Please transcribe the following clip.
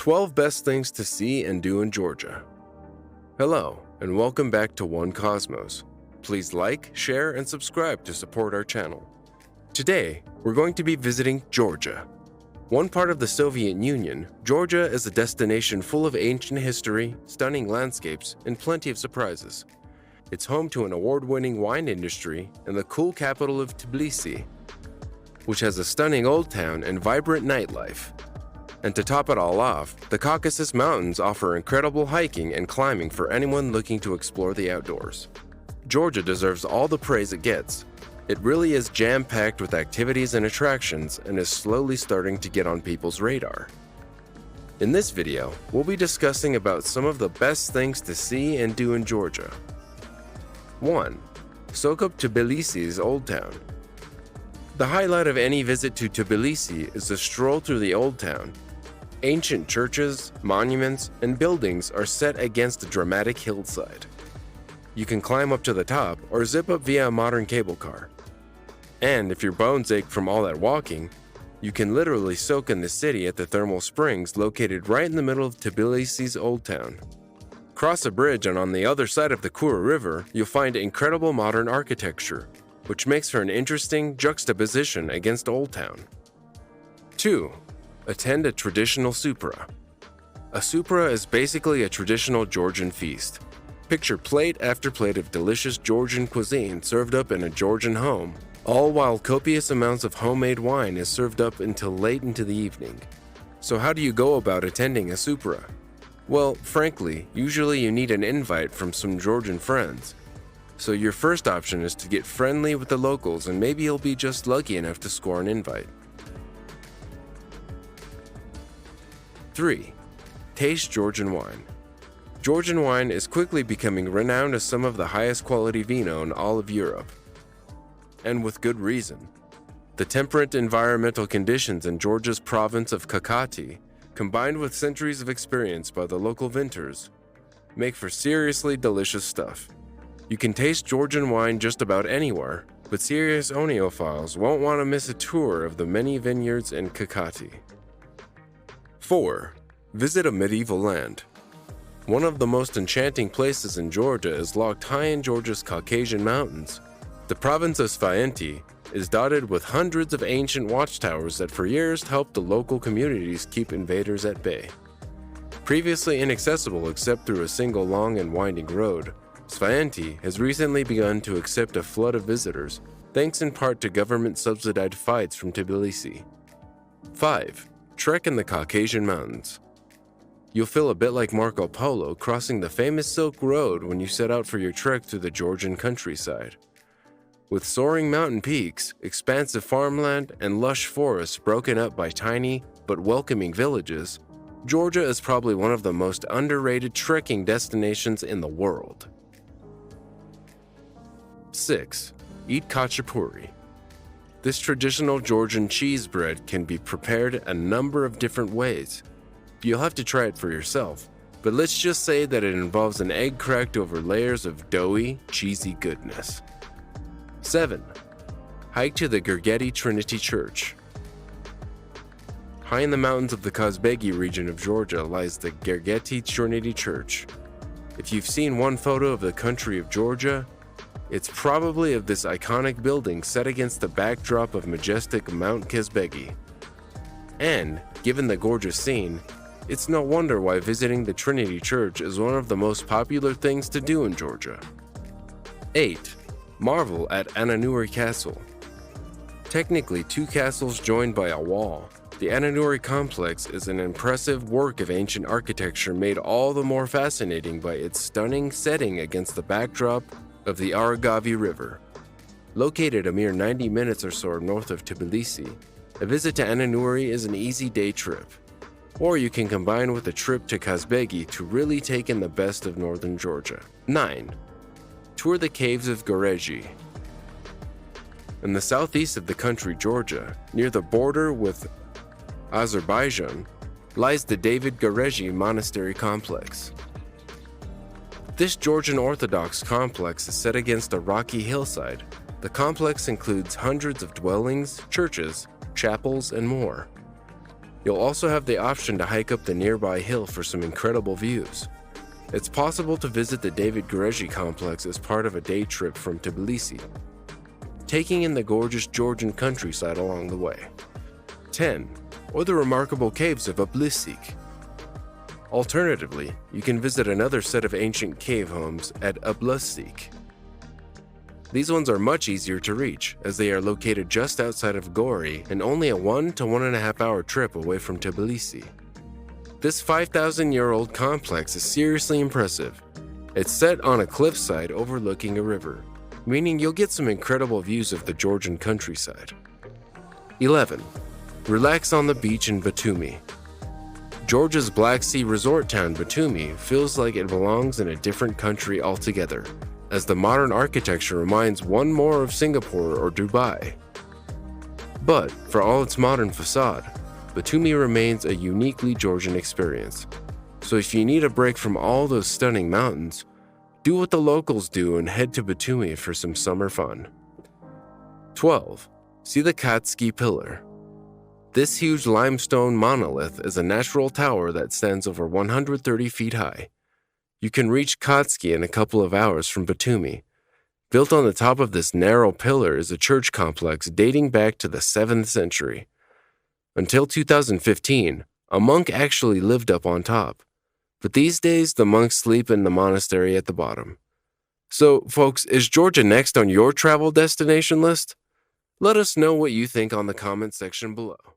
12 best things to see and do in Georgia. Hello, and welcome back to One Cosmos. Please like, share, and subscribe to support our channel. Today, we're going to be visiting Georgia. One part of the Soviet Union, Georgia is a destination full of ancient history, stunning landscapes, and plenty of surprises. It's home to an award-winning wine industry and the cool capital of Tbilisi, which has a stunning old town and vibrant nightlife. And to top it all off, the Caucasus Mountains offer incredible hiking and climbing for anyone looking to explore the outdoors. Georgia deserves all the praise it gets. It really is jam-packed with activities and attractions and is slowly starting to get on people's radar. In this video, we'll be discussing about some of the best things to see and do in Georgia. 1. Soak up Tbilisi's Old Town. The highlight of any visit to Tbilisi is a stroll through the Old Town. Ancient churches, monuments, and buildings are set against a dramatic hillside. You can climb up to the top or zip up via a modern cable car. And if your bones ache from all that walking, you can literally soak in the city at the thermal springs located right in the middle of Tbilisi's Old Town. Cross a bridge and on the other side of the Kura River, you'll find incredible modern architecture, which makes for an interesting juxtaposition against Old Town. 2. Attend a traditional Supra. A Supra is basically a traditional Georgian feast. Picture plate after plate of delicious Georgian cuisine served up in a Georgian home, all while copious amounts of homemade wine is served up until late into the evening. So how do you go about attending a Supra? Well, frankly, usually you need an invite from some Georgian friends. So your first option is to get friendly with the locals and maybe you'll be just lucky enough to score an invite. 3. Taste Georgian wine. Georgian wine is quickly becoming renowned as some of the highest quality vino in all of Europe. And with good reason. The temperate environmental conditions in Georgia's province of Kakheti, combined with centuries of experience by the local vintners, make for seriously delicious stuff. You can taste Georgian wine just about anywhere, but serious oeneophiles won't want to miss a tour of the many vineyards in Kakheti. 4. Visit a medieval land. One of the most enchanting places in Georgia is locked high in Georgia's Caucasian Mountains. The province of Trinity is dotted with hundreds of ancient watchtowers that for years helped the local communities keep invaders at bay. Previously inaccessible except through a single long and winding road, Trinity has recently begun to accept a flood of visitors, thanks in part to government-subsidized flights from Tbilisi. 5. Trek in the Caucasian Mountains. You'll feel a bit like Marco Polo crossing the famous Silk Road when you set out for your trek through the Georgian countryside. With soaring mountain peaks, expansive farmland, and lush forests broken up by tiny but welcoming villages, Georgia is probably one of the most underrated trekking destinations in the world. 6. Eat Kachipuri. This traditional Georgian cheese bread can be prepared a number of different ways. You'll have to try it for yourself, but let's just say that it involves an egg cracked over layers of doughy, cheesy goodness. 7. Hike to the Greji Trinity Church. High in the mountains of the Kazbegi region of Georgia lies the Greji Trinity Church. If you've seen one photo of the country of Georgia, it's probably of this iconic building set against the backdrop of majestic Mount Kazbegi. And, given the gorgeous scene, it's no wonder why visiting the Trinity Church is one of the most popular things to do in Georgia. 8. Marvel at Anindori Castle. Technically 2 castles joined by a wall, the Anindori complex is an impressive work of ancient architecture made all the more fascinating by its stunning setting against the backdrop of the Aragavi River. Located a mere 90 minutes or so north of Tbilisi, a visit to Anindori is an easy day trip. Or you can combine with a trip to Kazbegi to really take in the best of northern Georgia. 9. Tour the caves of Greji. In the southeast of the country Georgia, near the border with Azerbaijan, lies the David Greji Monastery complex. This Georgian Orthodox complex is set against a rocky hillside. The complex includes hundreds of dwellings, churches, chapels, and more. You'll also have the option to hike up the nearby hill for some incredible views. It's possible to visit the Greji complex as part of a day trip from Tbilisi, taking in the gorgeous Georgian countryside along the way. 10. Or the remarkable caves of Aplissiq. Alternatively, you can visit another set of ancient cave homes at Aplissiq. These ones are much easier to reach, as they are located just outside of Gori and only a 1 to 1.5 hour trip away from Tbilisi. This 5,000-year-old complex is seriously impressive. It's set on a cliffside overlooking a river, meaning you'll get some incredible views of the Georgian countryside. 11. Relax on the beach in Batumi. Georgia's Black Sea resort town Batumi feels like it belongs in a different country altogether, as the modern architecture reminds one more of Singapore or Dubai. But for all its modern facade, Batumi remains a uniquely Georgian experience. So if you need a break from all those stunning mountains, do what the locals do and head to Batumi for some summer fun. 12. See the Katski Pillar. This huge limestone monolith is a natural tower that stands over 130 feet high. You can reach Katski in a couple of hours from Batumi. Built on the top of this narrow pillar is a church complex dating back to the 7th century. Until 2015, a monk actually lived up on top. But these days, the monks sleep in the monastery at the bottom. So, folks, is Georgia next on your travel destination list? Let us know what you think on the comment section below.